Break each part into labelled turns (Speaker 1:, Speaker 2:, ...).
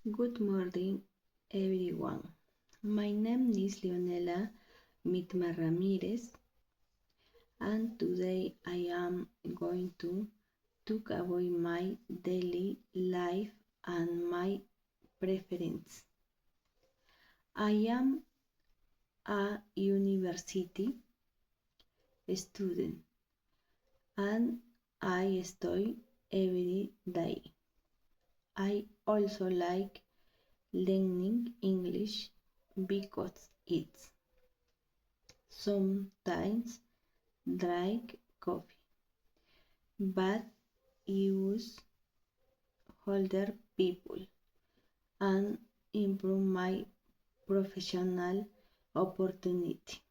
Speaker 1: Good morning, everyone. My name is Leonela Mitma Ramirez, and today I am going to talk about my daily life and my preference. I am a university student and I study every day. I also like learning English because it's sometimes drink coffee, but use older people and improve my professional opportunity.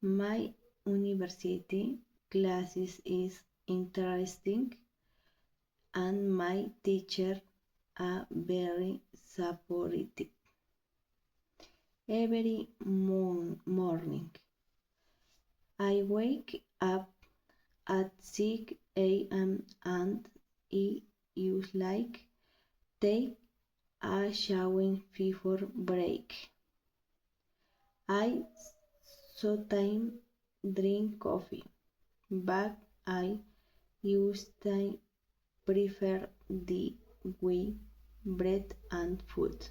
Speaker 1: My university classes is interesting and my teacher are very supportive. Every morning I wake up at 6 a.m. and I usually take a shower before break. I sometimes drink coffee, but I usually prefer the wheat bread and food.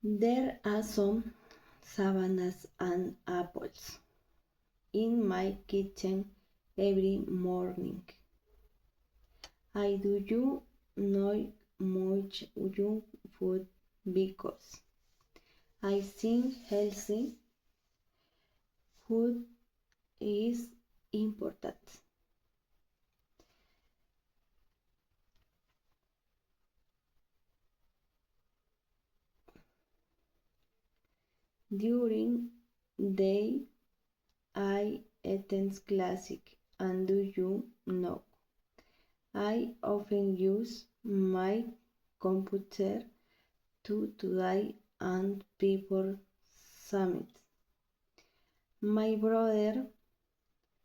Speaker 1: There are some savannas and apples in my kitchen every morning. I do you know much junk food because I think healthy food is important. During day I attend classic and do you know I often use my computer to today and people summit. My brother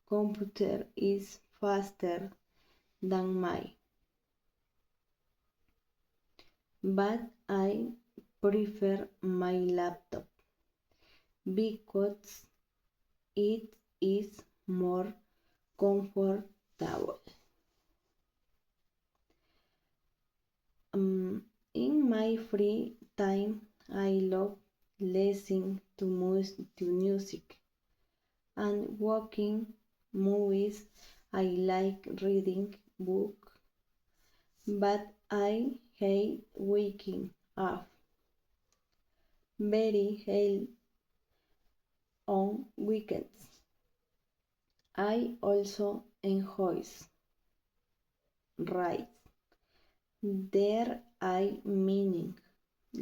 Speaker 1: computer is faster than mine, but I prefer my laptop because it is more comfortable. In my free time, I love listening to music and watching movies. I like reading books, but I hate waking up very early on weekends. I also enjoy rides. There I meaning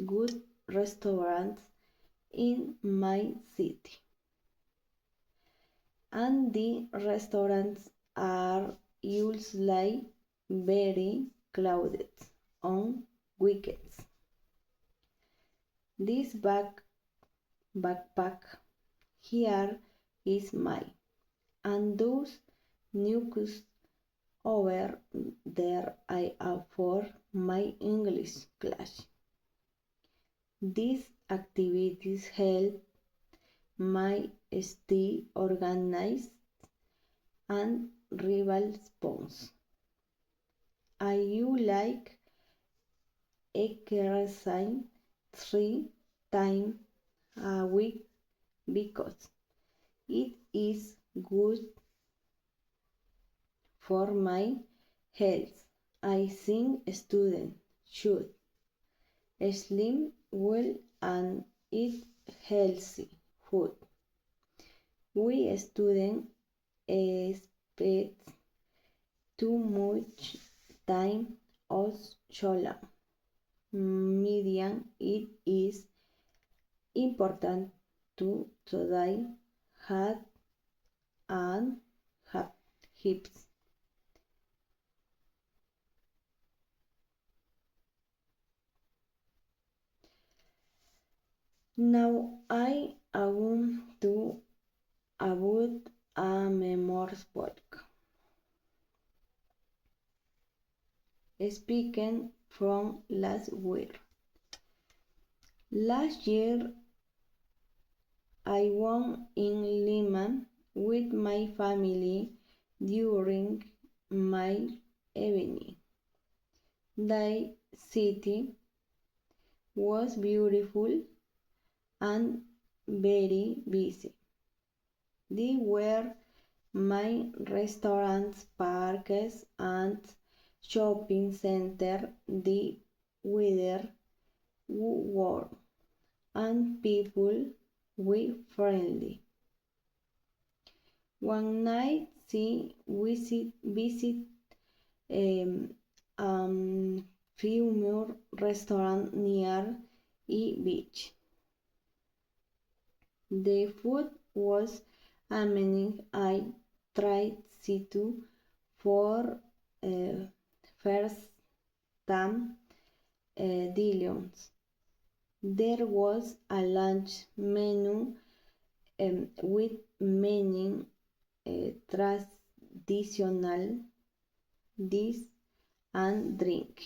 Speaker 1: good restaurants in my city, and the restaurants are usually very crowded on weekends. This backpack here is mine, and those nucleus over there I have for my English class. These activities help my stay organized and rival spawns. I you like exercising 3 times a week because it is good for my health. I think students should sleep well and eat healthy food. We students spend too much time on social media. It is important to today have and have hips. Now I want to about a memoir book. speaking from last year. Last year I was in Lima with my family during my evening. The city was beautiful and very busy. There were many restaurants, parks, and shopping centers. The weather was warm and people were friendly. One night we visit famous restaurant near a beach. The food was amazing. I tried seafood for first time delicious. There was a lunch menu with many traditional dishes and drink.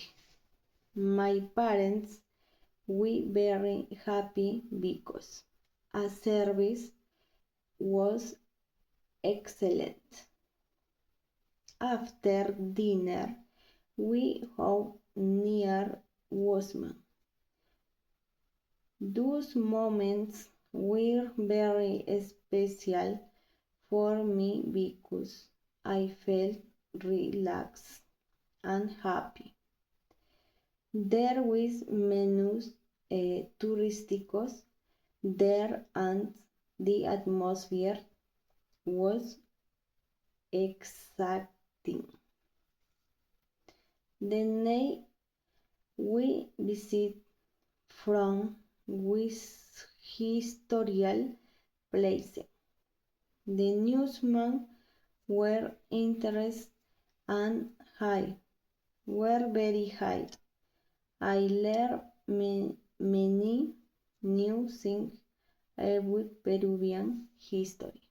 Speaker 1: My parents were very happy because a service was excellent. After dinner, we walked near Wasman. Those moments were very special for me because I felt relaxed and happy. There was menus turísticos there and the atmosphere was exciting. The night we visit from with historical places. The newsmen were interested and high, were very high. I learned many new things about Peruvian history.